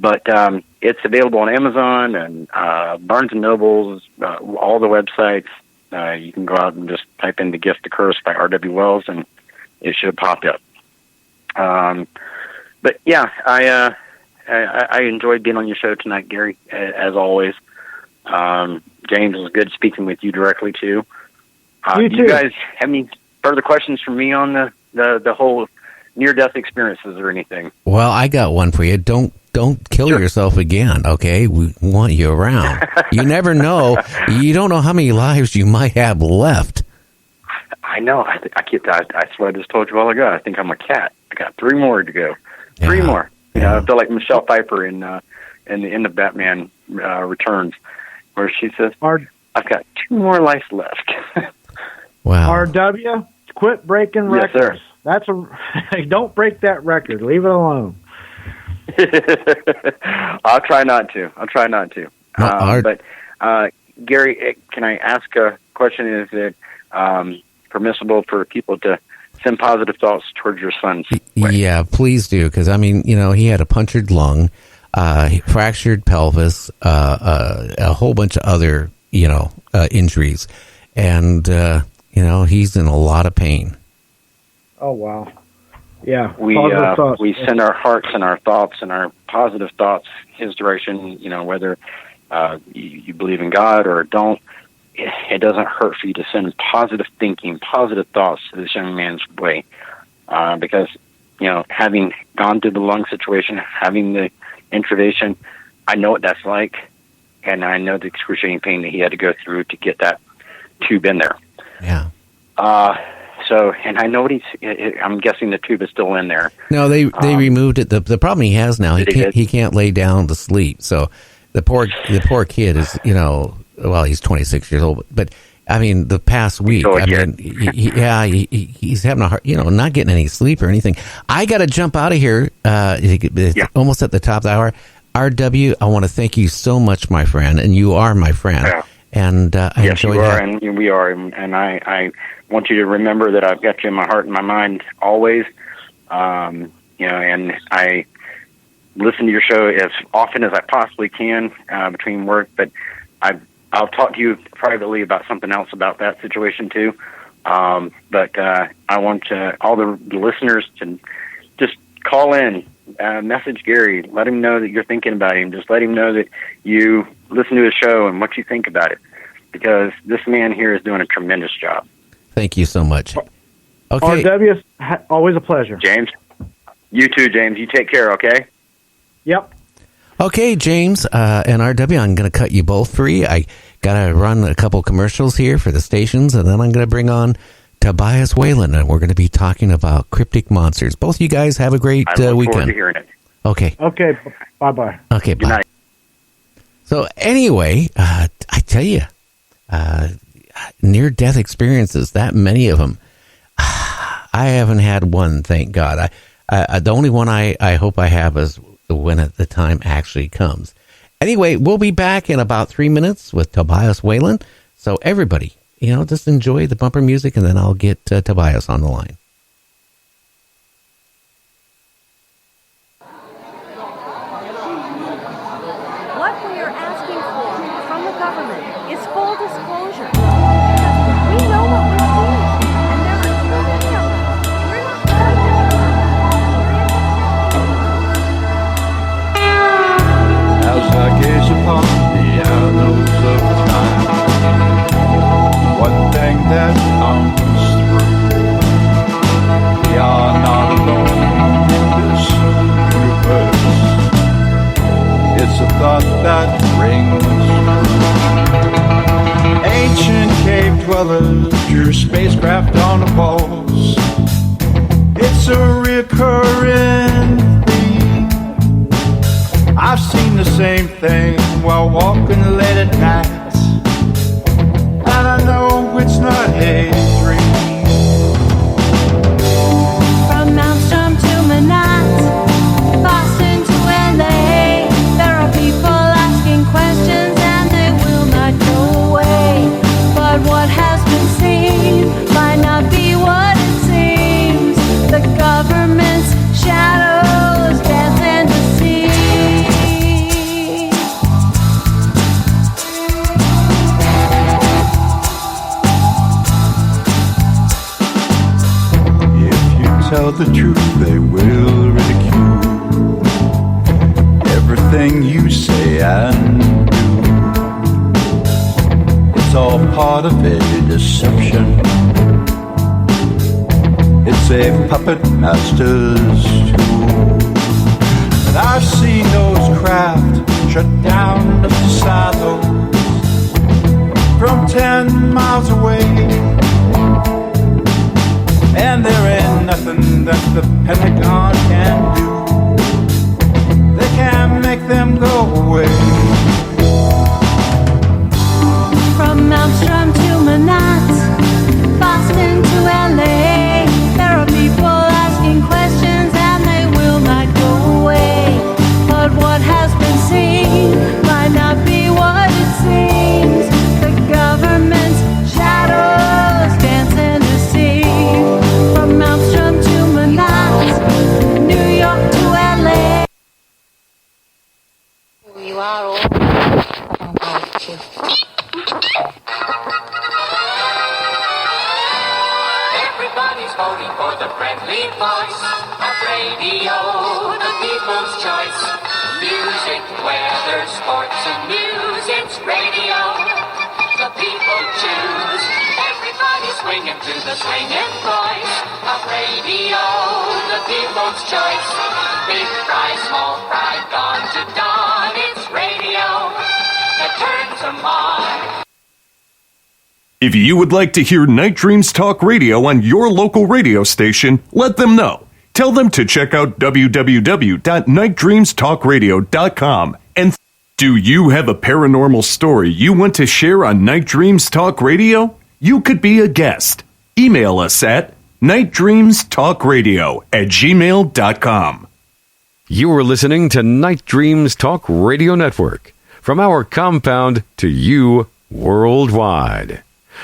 But it's available on Amazon and Barnes & Noble's, all the websites. You can go out and just type in The Gift, the Curse by R.W. Wells, and it should pop up. But yeah, I enjoyed being on your show tonight, Gary, as always. James, it was good speaking with you directly, too. You too. Do you guys have any further questions for me on the whole near-death experiences or anything? Well, I got one for you. Don't kill yourself again, okay? We want you around. You never know. You don't know how many lives you might have left. I know. I swear I just told you a while ago. I think I'm a cat. I got 3 more to go. 3 more. Yeah. I feel like Michelle Pfeiffer in the end of Batman Returns, where she says, "I've got 2 more lives left." Wow. RW, quit breaking records. Yes, sir. Don't break that record. Leave it alone. I'll try not to. But Gary, can I ask a question? Is it permissible for people to send positive thoughts towards your son's way? Yeah, please do, because he had a punctured lung, fractured pelvis, a whole bunch of other injuries, and he's in a lot of pain. Oh wow. Yeah, we send our hearts and our thoughts and our positive thoughts his direction. Whether you believe in God or don't, it doesn't hurt for you to send positive thinking, positive thoughts to this young man's way, because having gone through the lung situation, having the intubation, I know what that's like, and I know the excruciating pain that he had to go through to get that tube in there. Yeah. And I know I'm guessing the tube is still in there. No, they removed it. The problem he has now, he can't lay down to sleep. So the poor kid is, he's 26 years old, but I mean, the past week, he's having a hard, not getting any sleep or anything. I got to jump out of here. It's almost at the top of the hour. RW, I want to thank you so much, my friend, and you are my friend. Yeah. And I enjoyed that. Yes, you are, and we are, and I want you to remember that I've got you in my heart and my mind always. And I listen to your show as often as I possibly can between work, but I'll talk to you privately about something else about that situation too. But I want all the listeners to just call in, message Gary, let him know that you're thinking about him. Just let him know that you listen to his show and what you think about it, because this man here is doing a tremendous job. Thank you so much. Okay. RW, always a pleasure. James, you too, James. You take care, okay? Yep. Okay, James and RW, I'm going to cut you both free. I got to run a couple commercials here for the stations, and then I'm going to bring on Tobias Wayland, and we're going to be talking about cryptic monsters. Both you guys have a great weekend. I look forward to hearing it. Okay. Okay, bye-bye. Okay, Good bye. night. So anyway, I tell you, near-death experiences, that many of them. I haven't had one, thank God. The only one I hope I have is when the time actually comes. Anyway, we'll be back in about 3 minutes with Tobias Wayland. So everybody, just enjoy the bumper music, and then I'll get Tobias on the line. What we are asking for from the government is full disclosure. We know what we're seeing, and there are too many of us. We're not As I gaze upon the annals of time, one thing that comes through: we are not alone in this universe. It's a thought that rings true. Ancient cave dwellers drew spacecraft on the poles. It's a recurring theme. I've seen the same thing while walking late at night, and I know it's not a dream. From Maelstrom to Manat, Boston to LA, there are people asking questions and they will not go away. But what has been seen might not be what it seems. The government's shadows dance and deceive. for the truth, they will ridicule everything you say and do. It's all part of a deception. It's a puppet master's tool. And I've seen those craft shut down into silos from 10 miles away. And there ain't nothing that the Pentagon can do. They can't make them go away. From Malmstrom to Manhattan, Boston to LA, there are people asking questions and they will not go away. But what has been seen might not be what it seems. The government's shadows dance and deceive. From Malmstrom to Manhattan, New York to LA. You are all Everybody's voting for the friendly voice of radio, the people's choice. Music, weather, sports, and news, it's radio. The people choose. Everybody's swinging to the swinging voice of radio, the people's choice. Big fry, small fry, dawn to dawn, it's radio that turns them on. If you would like to hear Night Dreams Talk Radio on your local radio station, let them know. Tell them to check out www.nightdreamstalkradio.com. And do you have a paranormal story you want to share on Night Dreams Talk Radio? You could be a guest. Email us at nightdreamstalkradio@gmail.com. You are listening to Night Dreams Talk Radio Network, from our compound to you worldwide,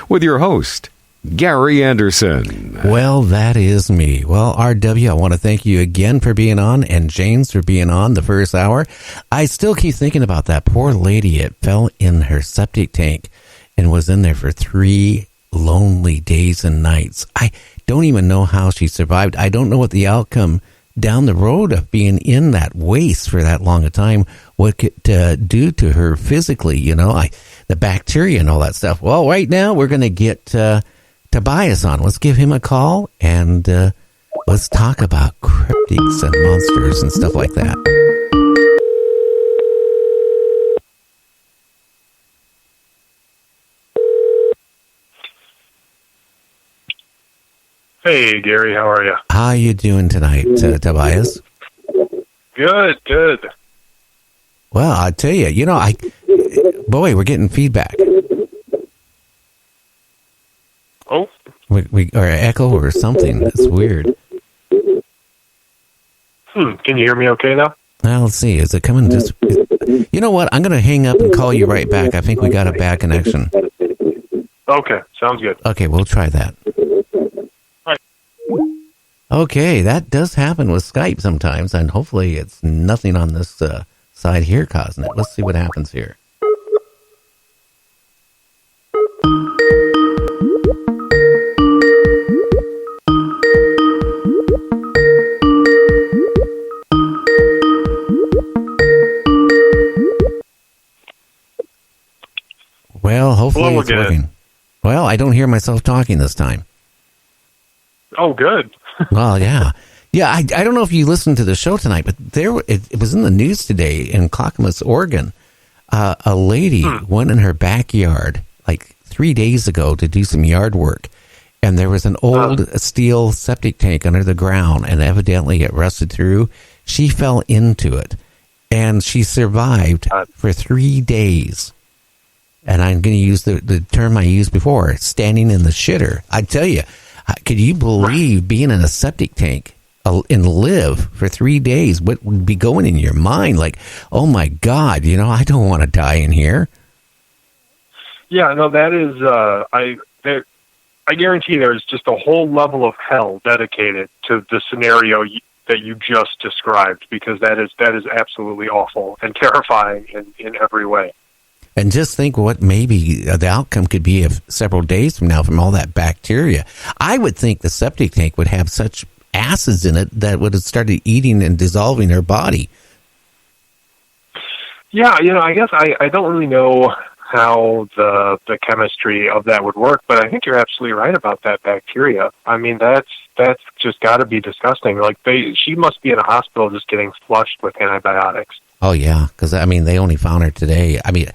with your host, Gary Anderson. Well, that is me. Well, RW, I want to thank you again for being on, and James for being on the first hour. I still keep thinking about that poor lady. It fell in her septic tank and was in there for 3 lonely days and nights. I don't even know how she survived. I don't know what the outcome down the road of being in that waste for that long a time, what could do to her physically, the bacteria and all that stuff. Well, right now we're going to get Tobias on. Let's give him a call and let's talk about cryptids and monsters and stuff like that. Hey, Gary, how are you? How you doing tonight, Tobias? Good. Well, I tell you, boy, we're getting feedback. Oh, or echo or something. That's weird. Can you hear me okay now? Well, let's see. Is it coming? You know what? I'm going to hang up and call you right back. I think we got a bad connection. Okay, sounds good. Okay, we'll try that. Okay, that does happen with Skype sometimes, and hopefully it's nothing on this side here causing it. Let's see what happens here. Well, hopefully it's working. Well, I don't hear myself talking this time. Oh, good. Well, yeah. Yeah, I don't know if you listened to the show tonight, but it was in the news today in Clackamas, Oregon. A lady went in her backyard like 3 days ago to do some yard work, and there was an old steel septic tank under the ground, and evidently it rusted through. She fell into it, and she survived for 3 days. And I'm going to use the term I used before, standing in the shitter. I tell you, could you believe being in a septic tank and live for 3 days? What would be going in your mind? Like, oh my God, I don't want to die in here. Yeah, no, that is, I guarantee there's just a whole level of hell dedicated to the scenario that you just described, because that is absolutely awful and terrifying in every way. And just think what maybe the outcome could be of several days from now from all that bacteria. I would think the septic tank would have such acids in it that would have started eating and dissolving her body. Yeah, I guess I don't really know how the chemistry of that would work, but I think you're absolutely right about that bacteria. I mean, that's just got to be disgusting. Like she must be in a hospital just getting flushed with antibiotics. Oh yeah, because I mean they only found her today. I mean,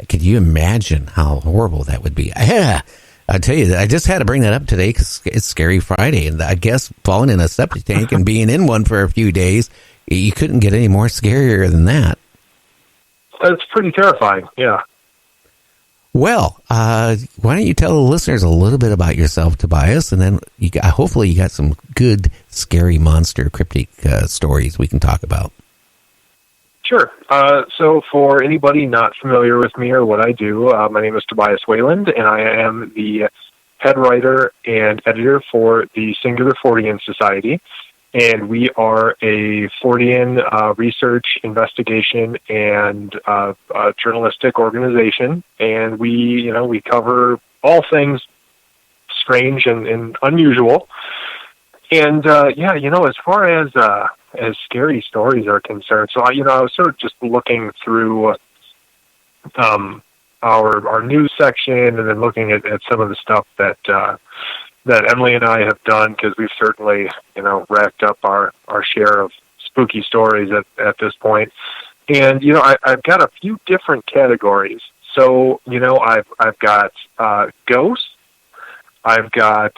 could you imagine how horrible that would be? Yeah, I tell you, I just had to bring that up today because it's Scary Friday, and I guess falling in a septic tank and being in one for a few days, you couldn't get any more scarier than that. It's pretty terrifying. Yeah. Well, why don't you tell the listeners a little bit about yourself, Tobias, and then hopefully you got some good, scary monster cryptic stories we can talk about. Sure. So for anybody not familiar with me or what I do, my name is Tobias Wayland, and I am the head writer and editor for the Singular Fortean Society. And we are a Fortean research, investigation, and journalistic organization. And we cover all things strange and unusual. And as far as scary stories are concerned, so I was sort of just looking through our news section, and then looking at some of the stuff that Emily and I have done, because we've certainly, racked up our share of spooky stories at this point. And, I've got a few different categories. So, I've got ghosts, I've got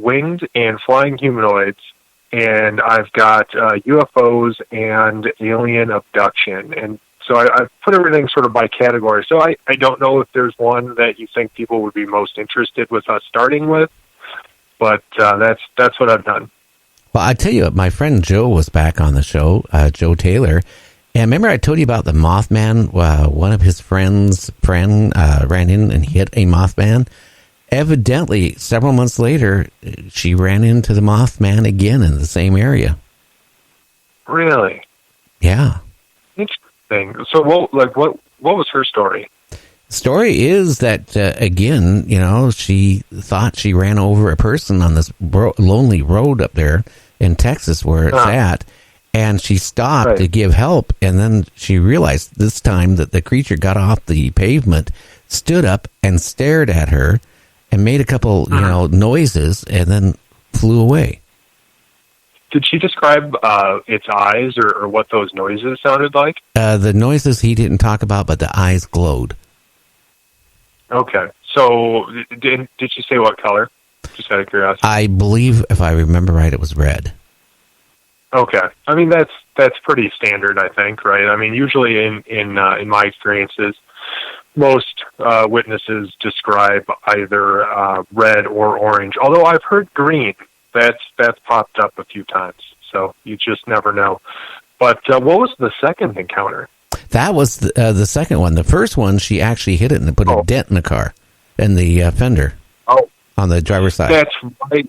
winged and flying humanoids, and I've got UFOs and alien abduction. And so I've put everything sort of by category. So I don't know if there's one that you think people would be most interested with us starting with, but that's what I've done. Well, I tell you, my friend Joe was back on the show, Joe Taylor. And remember I told you about the Mothman? One of his friend ran in and hit a Mothman. Evidently, several months later, she ran into the Mothman again in the same area. Really? Yeah. Interesting. So, what was her story? The story is that, again, she thought she ran over a person on this lonely road up there in Texas where it's at, and she stopped to give help, and then she realized this time that the creature got off the pavement, stood up, and stared at her, and made a couple, noises, and then flew away. Did she describe its eyes or what those noises sounded like? The noises he didn't talk about, but the eyes glowed. Okay. So did she say what color? Just out of curiosity. I believe, if I remember right, it was red. Okay. I mean, that's pretty standard, I think, right? I mean, usually in my experiences, most witnesses describe either red or orange, although I've heard green. That's popped up a few times, so you just never know. But what was the second encounter? That was the second one. The first one, she actually hit it and put a dent in the car, in the fender. Oh, on the driver's side. That's right.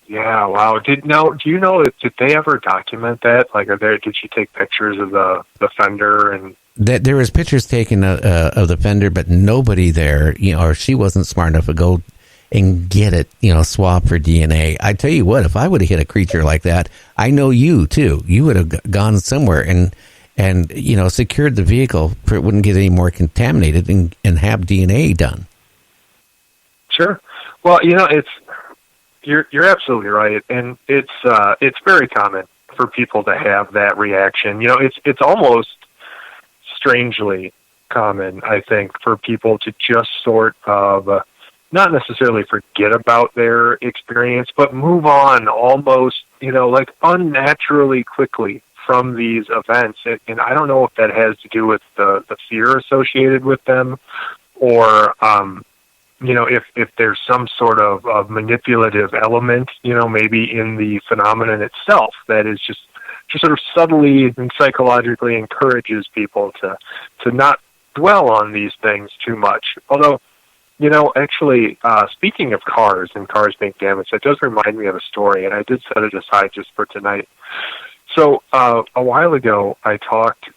Yeah. Wow. Do you know? Did they ever document that? Like, did she take pictures of the fender and? There was pictures taken of the fender, but nobody there, or she wasn't smart enough to go and get it, swab for DNA. I tell you what, if I would have hit a creature like that, I know you too. You would have gone somewhere and secured the vehicle so it wouldn't get any more contaminated and have DNA done. Sure. Well, you're absolutely right, and it's very common for people to have that reaction. It's almost strangely common, I think, for people to just sort of not necessarily forget about their experience, but move on almost, like unnaturally quickly from these events. And I don't know if that has to do with the fear associated with them, or, if there's some sort of manipulative element, maybe in the phenomenon itself that is just sort of subtly and psychologically encourages people to not dwell on these things too much. Although, actually, speaking of cars and cars being damaged, that does remind me of a story, and I did set it aside just for tonight. So a while ago, I talked